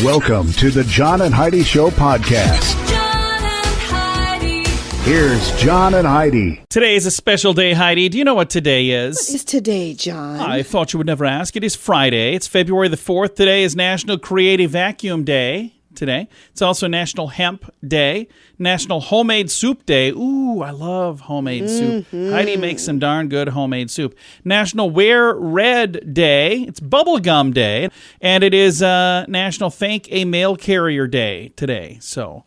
Welcome to the John and Heidi Show podcast. John and Heidi. Here's John and Heidi. Today is a special day, Heidi. Do you know what today is? What is today, John? I thought you would never ask. It is Friday. It's February the 4th. Today is National Creative Vacuum Day. Today. It's also National Hemp Day, National Homemade Soup Day. Ooh, I love homemade soup. Heidi makes some darn good homemade soup. National Wear Red Day. It's Bubblegum Day. And it is National Thank a Mail Carrier Day today. So,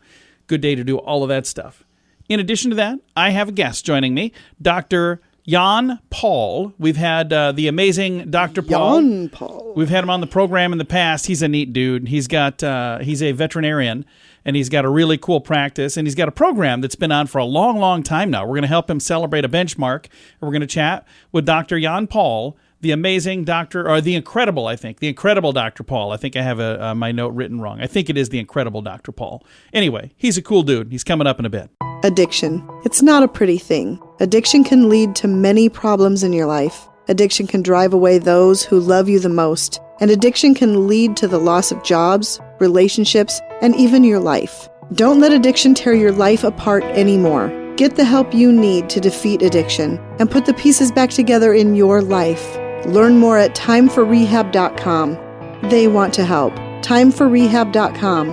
good day to do all of that stuff. In addition to that, I have a guest joining me, Dr. Jan Pol. We've had the amazing Dr. Pol. Jan Pol. We've had him on the program in the past. He's a neat dude. He's a veterinarian, and he's got a really cool practice, and he's got a program that's been on for a long, long time now. We're going to help him celebrate a benchmark, and we're going to chat with Dr. Jan Pol, the amazing doctor, or the incredible, I think, the Incredible Doctor Pol. I think I have my note written wrong. I think it is the Incredible Doctor Pol. Anyway, he's a cool dude. He's coming up in a bit. Addiction. It's not a pretty thing. Addiction can lead to many problems in your life. Addiction can drive away those who love you the most. And addiction can lead to the loss of jobs, relationships, and even your life. Don't let addiction tear your life apart anymore. Get the help you need to defeat addiction and put the pieces back together in your life. Learn more at timeforrehab.com. They want to help. Timeforrehab.com.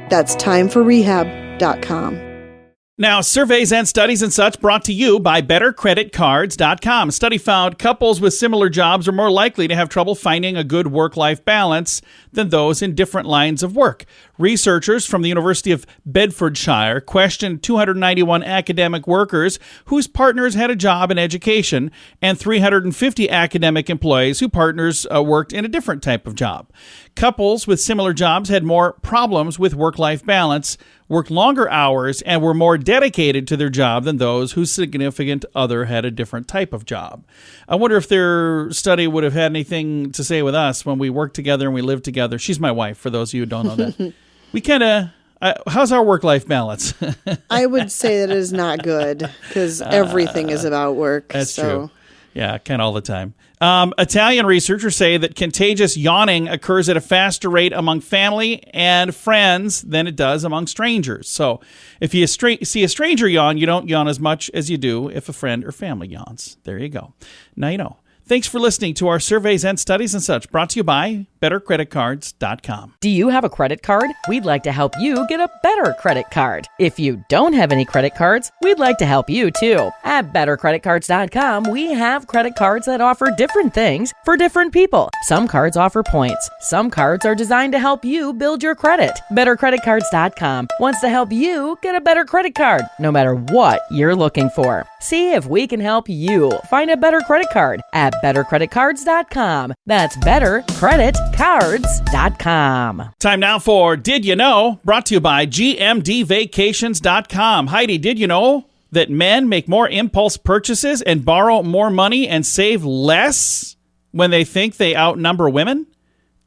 That's timeforrehab.com. Now, surveys and studies and such brought to you by BetterCreditCards.com. A study found couples with similar jobs are more likely to have trouble finding a good work-life balance than those in different lines of work. Researchers from the University of Bedfordshire questioned 291 academic workers whose partners had a job in education and 350 academic employees whose partners worked in a different type of job. Couples with similar jobs had more problems with work-life balance, worked longer hours, and were more dedicated to their job than those whose significant other had a different type of job. I wonder if their study would have had anything to say with us when we work together and we live together. She's my wife, for those of you who don't know that. We kind of... how's our work-life balance? I would say that it is not good because everything is about work. That's true. Yeah, kind of all the time. Italian researchers say that contagious yawning occurs at a faster rate among family and friends than it does among strangers. So if you see a stranger yawn, you don't yawn as much as you do if a friend or family yawns. There you go. Now you know. Thanks for listening to our surveys and studies and such, brought to you by BetterCreditCards.com. Do you have a credit card? We'd like to help you get a better credit card. If you don't have any credit cards, we'd like to help you too. At BetterCreditCards.com, we have credit cards that offer different things for different people. Some cards offer points. Some cards are designed to help you build your credit. BetterCreditCards.com wants to help you get a better credit card, no matter what you're looking for. See if we can help you find a better credit card at BetterCreditCards.com. That's BetterCreditCards.com. Time now for Did You Know? Brought to you by GMDVacations.com. Heidi, did you know that men make more impulse purchases and borrow more money and save less when they think they outnumber women?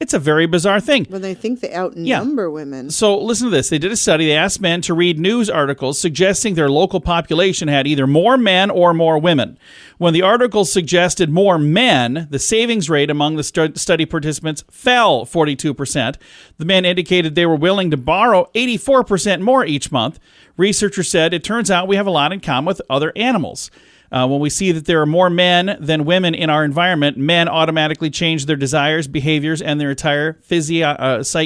It's a very bizarre thing. When they think they outnumber women. So listen to this. They did a study. They asked men to read news articles suggesting their local population had either more men or more women. When the articles suggested more men, the savings rate among the study participants fell 42%. The men indicated they were willing to borrow 84% more each month. Researchers said it turns out we have a lot in common with other animals. When we see that there are more men than women in our environment, men automatically change their desires, behaviors, and their entire psychology.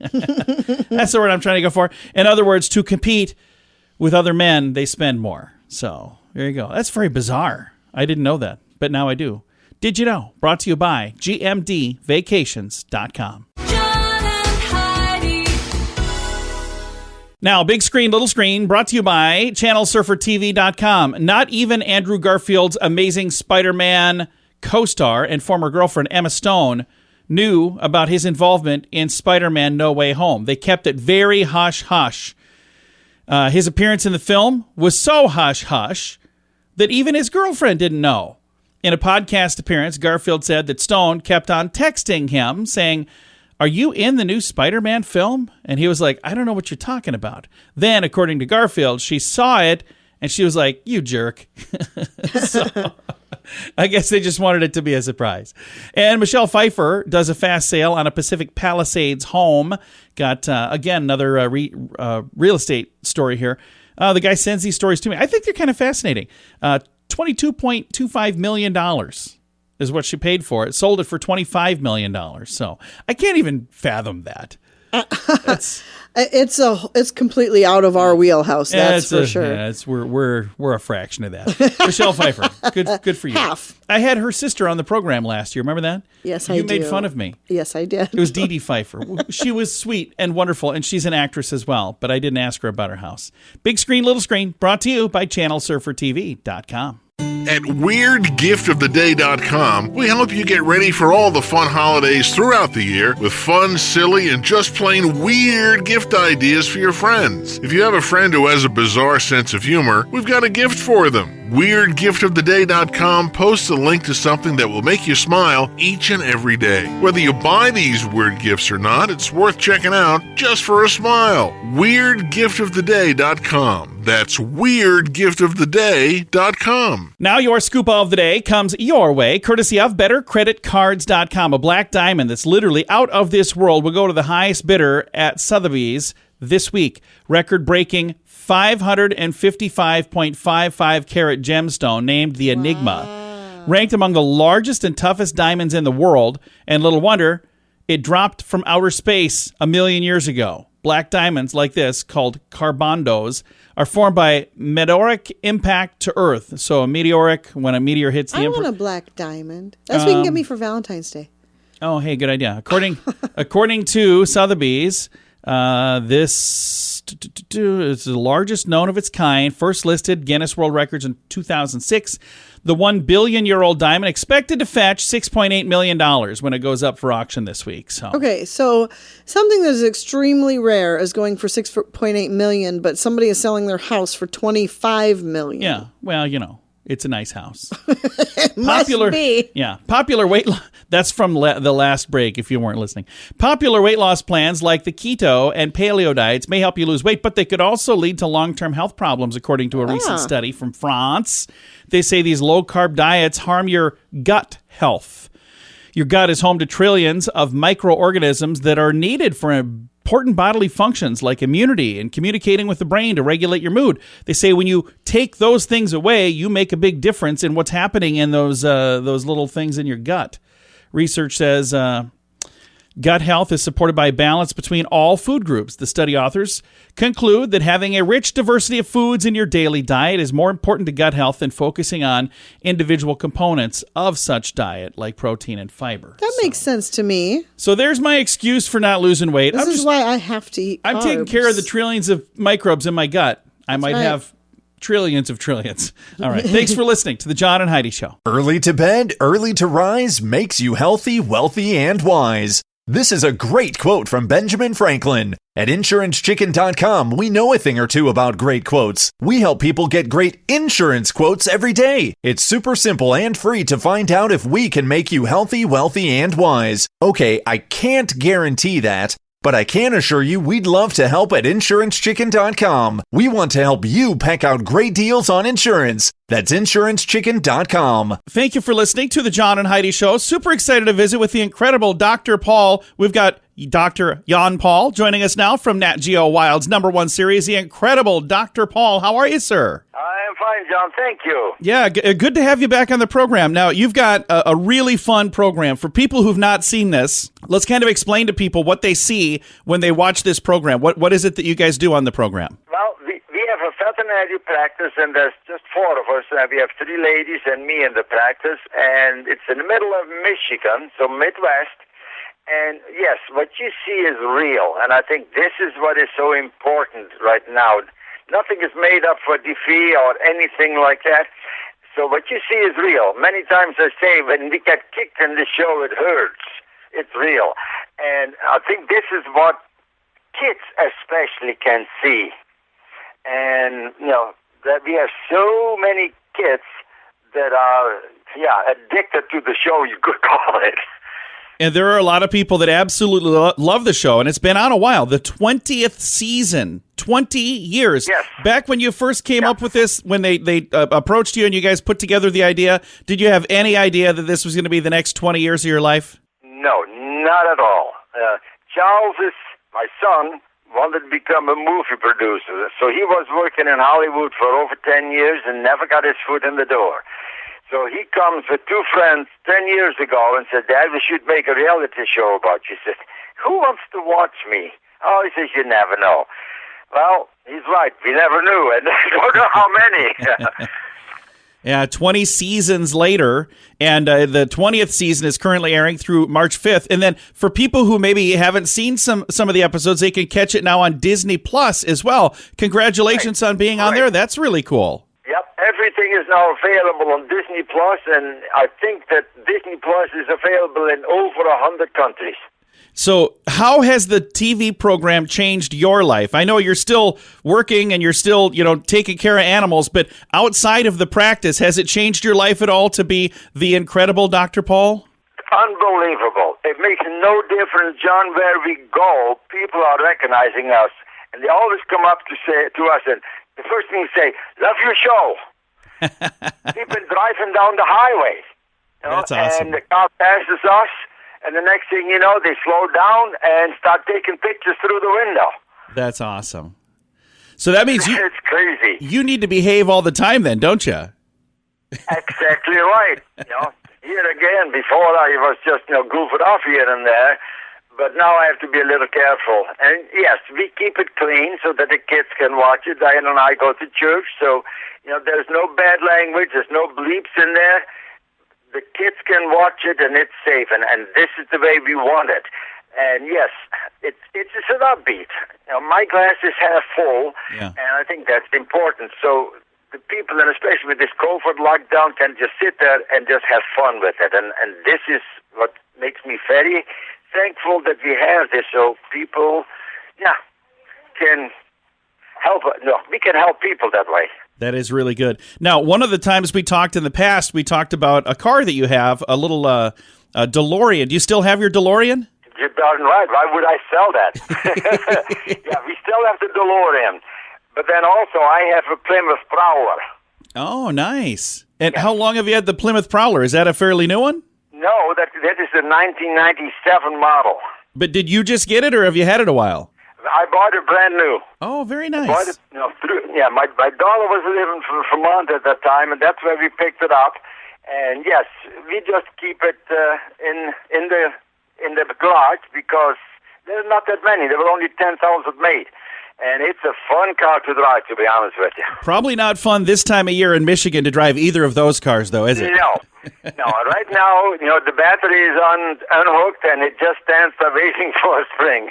That's the word I'm trying to go for. In other words, to compete with other men, they spend more. So there you go. That's very bizarre. I didn't know that, but now I do. Did you know? Brought to you by GMDVacations.com. Now, big screen, little screen, brought to you by ChannelSurferTV.com. Not even Andrew Garfield's amazing Spider-Man co-star and former girlfriend Emma Stone knew about his involvement in Spider-Man No Way Home. They kept it very hush-hush. His appearance in the film was so hush-hush that even his girlfriend didn't know. In a podcast appearance, Garfield said that Stone kept on texting him saying, "Are you in the new Spider-Man film?" And he was like, "I don't know what you're talking about." Then, according to Garfield, she saw it and she was like, "You jerk." I guess they just wanted it to be a surprise. And Michelle Pfeiffer does a fast sale on a Pacific Palisades home. Got, again, another real estate story here. The guy sends these stories to me. I think they're kind of fascinating. $22.25 million is what she paid for it. Sold it for $25 million. So I can't even fathom that. It's completely out of our wheelhouse. That's for sure. Yeah, we're a fraction of that. Michelle Pfeiffer, good for you. Half. I had her sister on the program last year. Remember that? Yes, I do. do. You made fun of me. Yes, I did. It was Dee Dee Pfeiffer. She was sweet and wonderful, and she's an actress as well. But I didn't ask her about her house. Big Screen, Little Screen, brought to you by ChannelSurferTV.com. At WeirdGiftOfTheDay.com, we help you get ready for all the fun holidays throughout the year with fun, silly, and just plain weird gift ideas for your friends. If you have a friend who has a bizarre sense of humor, we've got a gift for them. WeirdGiftOfTheDay.com posts a link to something that will make you smile each and every day. Whether you buy these weird gifts or not, it's worth checking out just for a smile. WeirdGiftOfTheDay.com. That's WeirdGiftOfTheDay.com. Now your scoop of the day comes your way, courtesy of BetterCreditCards.com. A black diamond that's literally out of this world will go to the highest bidder at Sotheby's this week. Record-breaking 555.55 carat gemstone named the Enigma. Wow. Ranked among the largest and toughest diamonds in the world, and little wonder, it dropped from outer space 1 million years ago. Black diamonds like this, called carbondos, are formed by meteoric impact to Earth. So a meteoric, when a meteor hits the... I want a black diamond. That's what you can get me for Valentine's Day. Oh, hey, good idea. According to Sotheby's, this is the largest known of its kind, first listed Guinness World Records in 2006. The 1 billion-year-old diamond expected to fetch $6.8 million when it goes up for auction this week. So. Okay, so something that is extremely rare is going for $6.8 million, but somebody is selling their house for $25 million. Yeah, well, it's a nice house. Must be. Yeah, popular weight that's from the last break if you weren't listening. Popular weight loss plans like the keto and paleo diets may help you lose weight, but they could also lead to long-term health problems, according to a recent study from France. They say these low-carb diets harm your gut health. Your gut is home to trillions of microorganisms that are needed for important bodily functions like immunity and communicating with the brain to regulate your mood. They say when you take those things away, you make a big difference in what's happening in those little things in your gut. Research says gut health is supported by a balance between all food groups. The study authors conclude that having a rich diversity of foods in your daily diet is more important to gut health than focusing on individual components of such diet, like protein and fiber. That makes sense to me. So there's my excuse for not losing weight. This is why I have to eat carbs. I'm taking care of the trillions of microbes in my gut. I might have trillions of trillions. All right. Thanks for listening to the John and Heidi Show. Early to bed, early to rise makes you healthy, wealthy, and wise. This is a great quote from Benjamin Franklin. At InsuranceChicken.com, we know a thing or two about great quotes. We help people get great insurance quotes every day. It's super simple and free to find out if we can make you healthy, wealthy, and wise. Okay, I can't guarantee that, but I can assure you we'd love to help at InsuranceChicken.com. We want to help you peck out great deals on insurance. That's InsuranceChicken.com. Thank you for listening to the John and Heidi Show. Super excited to visit with the incredible Dr. Pol. We've got Dr. Jan Pol joining us now from Nat Geo Wild's #1 series, the incredible Dr. Pol. How are you, sir? I am fine, John. Thank you. Yeah, good to have you back on the program. Now, you've got a really fun program. For people who've not seen this, let's kind of explain to people what they see when they watch this program. What is it that you guys do on the program? Well, we have a veterinary practice, and there's just 4 of us. We have 3 ladies and me in the practice, and it's in the middle of Michigan, so Midwest. And yes, what you see is real, and I think this is what is so important right now. Nothing is made up for defeat or anything like that. So what you see is real. Many times I say when we get kicked in the show, it hurts. It's real. And I think this is what kids especially can see. And, that we have so many kids that are, addicted to the show, you could call it. And there are a lot of people that absolutely love the show, and it's been on a while. The 20th season, 20 years. Yes. Back when you first came up with this, when they approached you and you guys put together the idea, did you have any idea that this was going to be the next 20 years of your life? No, not at all. Charles is my son. Wanted to become a movie producer. So he was working in Hollywood for over 10 years and never got his foot in the door. So he comes with two friends 10 years ago and said, Dad, we should make a reality show about you. He said, who wants to watch me? Oh, he says, you never know. Well, he's right. We never knew, and I don't know how many. Yeah, 20 seasons later, and the 20th season is currently airing through March 5th. And then for people who maybe haven't seen some of the episodes, they can catch it now on Disney Plus as well. Congratulations on being on there. That's really cool. Yep, everything is now available on Disney Plus, and I think that Disney Plus is available in over 100 countries. So how has the TV program changed your life? I know you're still working and you're still, taking care of animals, but outside of the practice, has it changed your life at all to be the Incredible Dr. Pol? Unbelievable. It makes no difference, John, where we go. People are recognizing us, and they always come up to us, and the first thing they say, love your show. We've been driving down the highway. That's awesome. And the car passes us. And the next thing you know, they slow down and start taking pictures through the window. That's awesome. So that means it's crazy. You need to behave all the time then, don't you? Exactly right. Here again, before I was just goofing off here and there, but now I have to be a little careful. And yes, we keep it clean so that the kids can watch it. Diane and I go to church, so there's no bad language, there's no bleeps in there. The kids can watch it, and it's safe, and this is the way we want it. And yes, it's an upbeat. My glass is half full, and I think that's important. So the people, and especially with this COVID lockdown, can just sit there and just have fun with it. And this is what makes me very thankful that we have this, so people, can help. No, we can help people that way. That is really good. Now, one of the times we talked in the past, we talked about a car that you have, a little DeLorean. Do you still have your DeLorean? You're darn right. Why would I sell that? Yeah, we still have the DeLorean. But then also I have a Plymouth Prowler. Oh, nice. And how long have you had the Plymouth Prowler? Is that a fairly new one? No, that is a 1997 model. But did you just get it, or have you had it a while? I bought it brand new. Oh, very nice. Bought it, my daughter was living in Vermont at that time, and that's where we picked it up. And yes, we just keep it in the garage because there's not that many. There were only 10,000 made. And it's a fun car to drive, to be honest with you. Probably not fun this time of year in Michigan to drive either of those cars, though, is it? No. Right now, the battery is unhooked, and it just stands there waiting for a spring.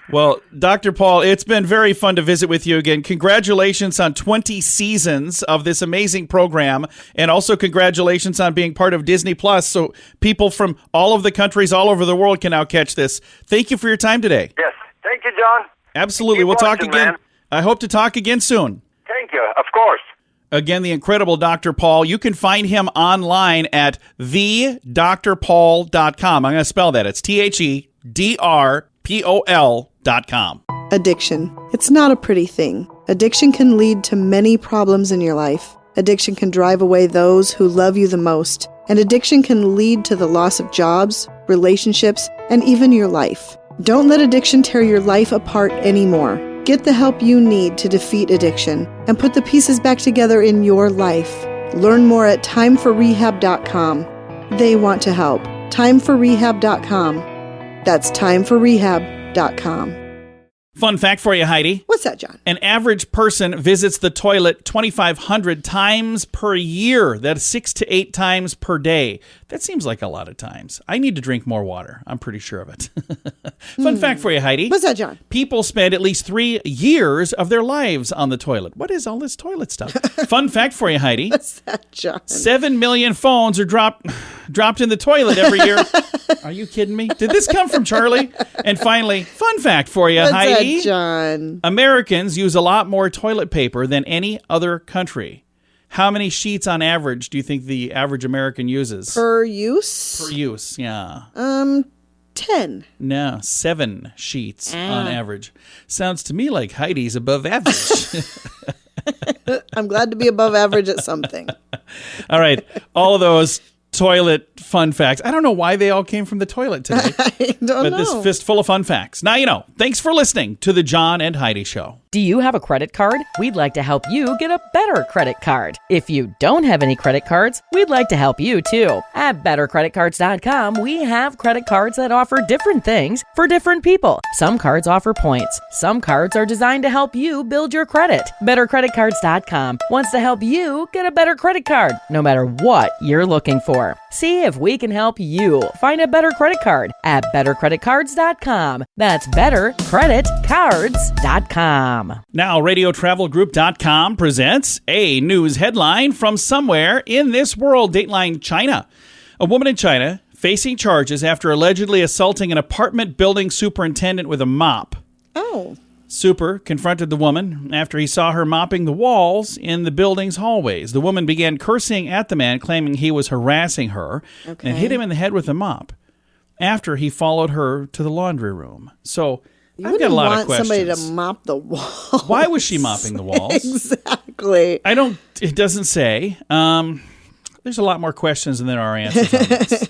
Well, Dr. Pol, it's been very fun to visit with you again. Congratulations on 20 seasons of this amazing program, and also congratulations on being part of Disney Plus, so people from all of the countries all over the world can now catch this. Thank you for your time today. Yes. Thank you, John. Absolutely. We'll talk again. Man. I hope to talk again soon. Thank you. Of course. Again, the Incredible Dr. Pol. You can find him online at thedrpol.com. I'm going to spell that. It's THEDRPOL.com. Addiction. It's not a pretty thing. Addiction can lead to many problems in your life. Addiction can drive away those who love you the most. And addiction can lead to the loss of jobs, relationships, and even your life. Don't let addiction tear your life apart anymore. Get the help you need to defeat addiction and put the pieces back together in your life. Learn more at timeforrehab.com. They want to help. Timeforrehab.com. That's timeforrehab.com. Fun fact for you, Heidi. What's that, John? An average person visits the toilet 2,500 times per year. That's 6 to 8 times per day. That seems like a lot of times. I need to drink more water. I'm pretty sure of it. Fun fact for you, Heidi. What's that, John? People spend at least 3 years of their lives on the toilet. What is all this toilet stuff? Fun fact for you, Heidi. What's that, John? 7 million phones are dropped in the toilet every year. Are you kidding me? Did this come from Charlie? And finally, fun fact for you, Heidi. John. Americans use a lot more toilet paper than any other country. How many sheets on average do you think the average American uses? Per use? Per use, yeah. 10. No, 7 sheets on average. Sounds to me like Heidi's above average. I'm glad to be above average at something. All right. All of those toilet fun facts. I don't know why they all came from the toilet today. I don't know. This fistful of fun facts. Now you know. Thanks for listening to the John and Heidi Show. Do you have a credit card? We'd like to help you get a better credit card. If you don't have any credit cards, we'd like to help you too. At bettercreditcards.com, we have credit cards that offer different things for different people. Some cards offer points. Some cards are designed to help you build your credit. Bettercreditcards.com wants to help you get a better credit card, no matter what you're looking for. See if we can help you find a better credit card at bettercreditcards.com. That's bettercreditcards.com. Now, RadioTravelGroup.com presents a news headline from somewhere in this world. Dateline China. A woman in China facing charges after allegedly assaulting an apartment building superintendent with a mop. Oh. Super confronted the woman after he saw her mopping the walls in the building's hallways. The woman began cursing at the man, claiming he was harassing her, and hit him in the head with a mop after he followed her to the laundry room. So I've got a lot of questions. Somebody to mop the walls. Why was she mopping the walls? Exactly. It doesn't say. There's a lot more questions than there are answers on this.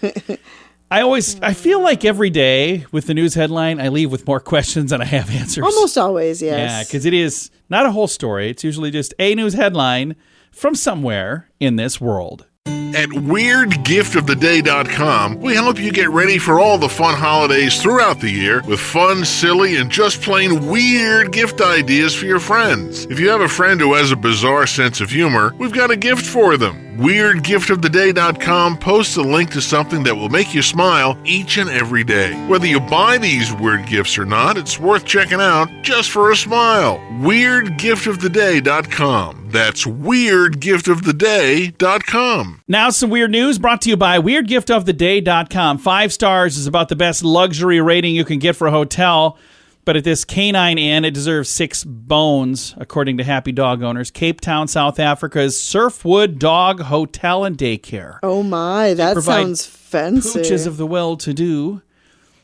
I feel like every day with the news headline, I leave with more questions than I have answers. Almost always, yes. Yeah, because it is not a whole story. It's usually just a news headline from somewhere in this world. At WeirdGiftOfTheDay.com, we help you get ready for all the fun holidays throughout the year with fun, silly, and just plain weird gift ideas for your friends. If you have a friend who has a bizarre sense of humor, we've got a gift for them. WeirdGiftOfTheDay.com posts a link to something that will make you smile each and every day. Whether you buy these weird gifts or not, it's worth checking out just for a smile. WeirdGiftOfTheDay.com. That's WeirdGiftOfTheDay.com. Now some weird news brought to you by WeirdGiftOfTheDay.com. 5 stars is about the best luxury rating you can get for a hotel. But at this canine inn, it deserves 6 bones, according to happy dog owners. Cape Town, South Africa's Surfwood Dog Hotel and Daycare. Oh my, that sounds fancy. Pooches of the well-to-do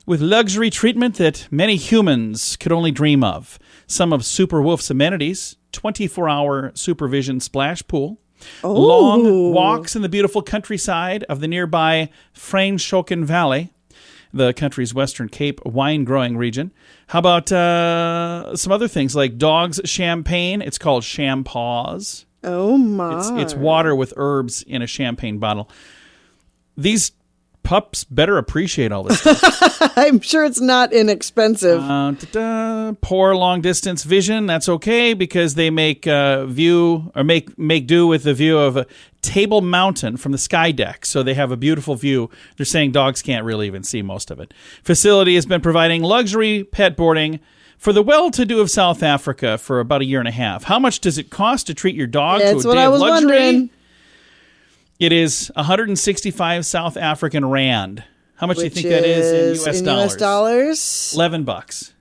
with luxury treatment that many humans could only dream of. Some of Superwoof's amenities: 24-hour supervision splash pool, long walks in the beautiful countryside of the nearby Frainshoken Valley, the country's Western Cape wine-growing region. How about some other things like dogs champagne? It's called Champaws. Oh, my. It's water with herbs in a champagne bottle. These pups better appreciate all this stuff. I'm sure it's not inexpensive. Poor long-distance vision. That's okay because they make do with the view of a Table Mountain from the sky deck. So they have a beautiful view. They're saying dogs can't really even see most of it. Facility has been providing luxury pet boarding for the well-to-do of South Africa for about a year and a half. How much does it cost to treat your dog to a day of luxury? Wondering. It is 165 South African rand. How much do you think that is in US dollars? $11.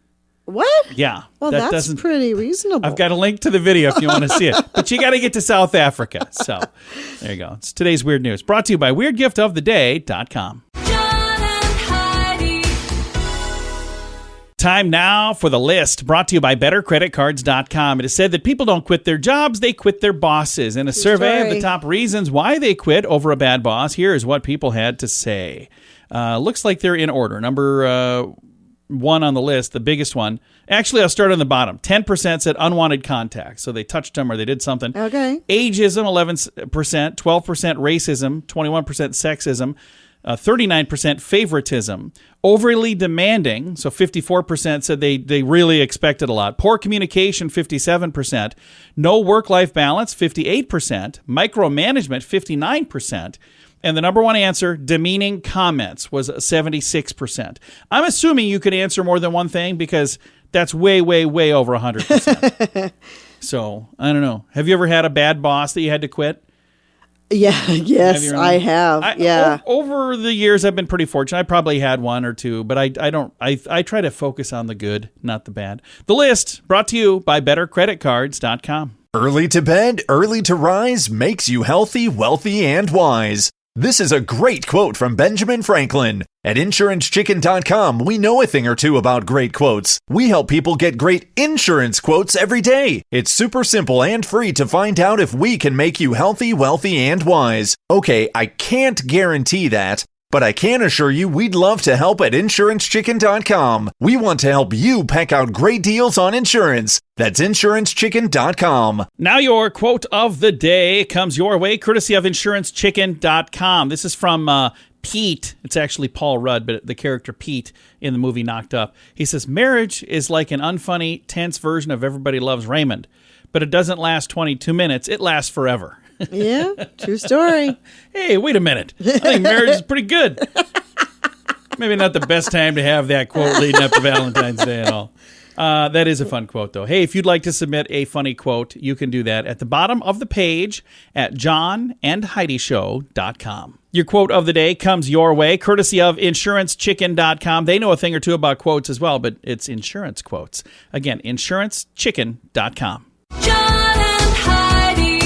What? Yeah. Well, that's pretty reasonable. I've got a link to the video if you want to see it. But you got to get to South Africa. So there you go. It's today's weird news. Brought to you by WeirdGiftOfTheDay.com. John and Heidi. Time now for the list, brought to you by BetterCreditCards.com. It is said that people don't quit their jobs, they quit their bosses. In a survey of the top reasons why they quit over a bad boss, here's what people had to say. Looks like they're in order. Number 1 on the list, the biggest one. Actually, I'll start on the bottom. 10% said unwanted contact. So they touched them or they did something. Okay. Ageism, 11%. 12% racism. 21% sexism. 39% favoritism. Overly demanding, so 54% said they really expected a lot. Poor communication, 57%. No work-life balance, 58%. Micromanagement, 59%. And the number 1 answer, demeaning comments, was 76%. I'm assuming you could answer more than one thing because that's way, way, way over 100%. So, I don't know. Have you ever had a bad boss that you had to quit? Yeah, yes, I have. Yeah. Over the years, I've been pretty fortunate. I probably had 1 or 2, but I try to focus on the good, not the bad. The list brought to you by BetterCreditCards.com. Early to bed, early to rise makes you healthy, wealthy, and wise. This is a great quote from Benjamin Franklin. At InsuranceChicken.com, we know a thing or two about great quotes. We help people get great insurance quotes every day. It's super simple and free to find out if we can make you healthy, wealthy, and wise. Okay, I can't guarantee that, but I can assure you we'd love to help at InsuranceChicken.com. We want to help you peck out great deals on insurance. That's InsuranceChicken.com. Now your quote of the day comes your way, courtesy of InsuranceChicken.com. This is from Pete. It's actually Paul Rudd, but the character Pete in the movie Knocked Up. He says, marriage is like an unfunny, tense version of Everybody Loves Raymond, but it doesn't last 22 minutes. It lasts forever. Yeah, true story. Hey, wait a minute. I think marriage is pretty good. Maybe not the best time to have that quote leading up to Valentine's Day at all. That is a fun quote, though. Hey, if you'd like to submit a funny quote, you can do that at the bottom of the page at johnandheidishow.com. Your quote of the day comes your way, courtesy of InsuranceChicken.com. They know a thing or two about quotes as well, but it's insurance quotes. Again, InsuranceChicken.com. John and Heidi.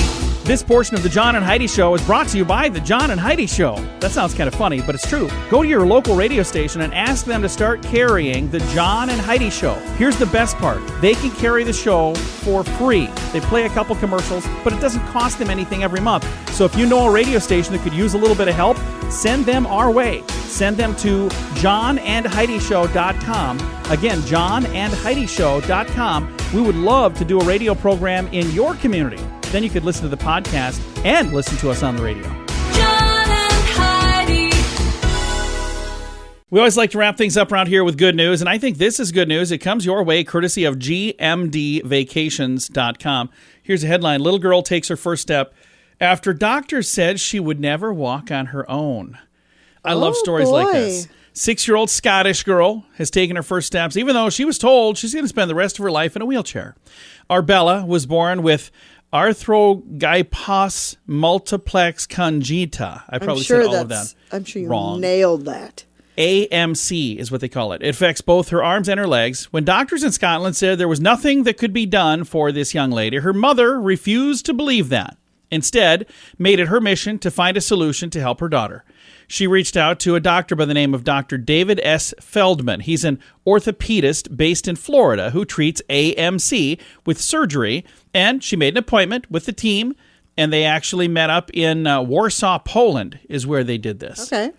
This portion of the John and Heidi Show is brought to you by the John and Heidi Show. That sounds kind of funny, but it's true. Go to your local radio station and ask them to start carrying the John and Heidi Show. Here's the best part. They can carry the show for free. They play a couple commercials, but it doesn't cost them anything every month. So if you know a radio station that could use a little bit of help, send them our way. Send them to johnandheidishow.com. Again, johnandheidishow.com. We would love to do a radio program in your community. Then you could listen to the podcast and listen to us on the radio. John and Heidi. We always like to wrap things up around here with good news, and I think this is good news. It comes your way courtesy of gmdvacations.com. Here's a headline. Little girl takes her first step after doctors said she would never walk on her own. I love stories like this. 6-year-old Scottish girl has taken her first steps, even though she was told she's going to spend the rest of her life in a wheelchair. Arbella was born with arthrogrypos multiplex congita. I probably said all of that I'm sure you wrong. nailed that. AMC is what they call it. It affects both her arms and her legs. When doctors in Scotland said there was nothing that could be done for this young lady, her mother refused to believe that. Instead, made it her mission to find a solution to help her daughter. She reached out to a doctor by the name of Dr. David S. Feldman. He's an orthopedist based in Florida who treats AMC with surgery, and she made an appointment with the team, and they actually met up in Warsaw, Poland, is where they did this. Okay.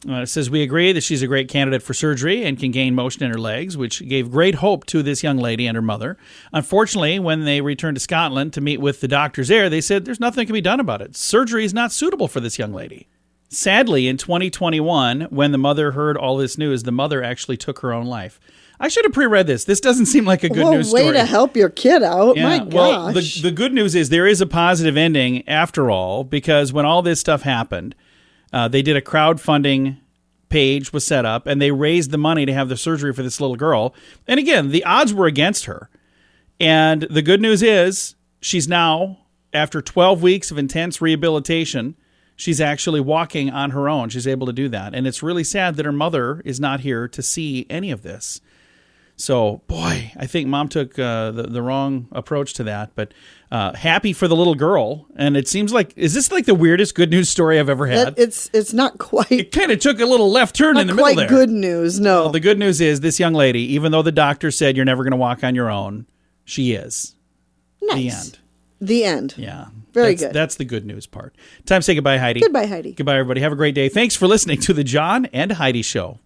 It says, we agree that she's a great candidate for surgery and can gain motion in her legs, which gave great hope to this young lady and her mother. Unfortunately, when they returned to Scotland to meet with the doctors there, they said there's nothing that can be done about it. Surgery is not suitable for this young lady. Sadly, in 2021, when the mother heard all this news, the mother actually took her own life. I should have pre-read this. This doesn't seem like a good news story. Way to help your kid out. Yeah, My gosh. well, the good news is there is a positive ending after all, because when all this stuff happened, they did a crowdfunding page was set up, and they raised the money to have the surgery for this little girl. And again, the odds were against her. And the good news is she's now, after 12 weeks of intense rehabilitation, she's actually walking on her own. She's able to do that. And it's really sad that her mother is not here to see any of this. So, boy, I think mom took the wrong approach to that. But happy for the little girl. And it seems like, is this like the weirdest good news story I've ever had? It's not quite. It kind of took a little left turn in the middle there. Not quite good news, no. Well, the good news is this young lady, even though the doctor said you're never going to walk on your own, she is. Nice. The end. The end. Yeah. Very good. That's the good news part. Time to say goodbye, Heidi. Goodbye, Heidi. Goodbye, everybody. Have a great day. Thanks for listening to the John and Heidi Show.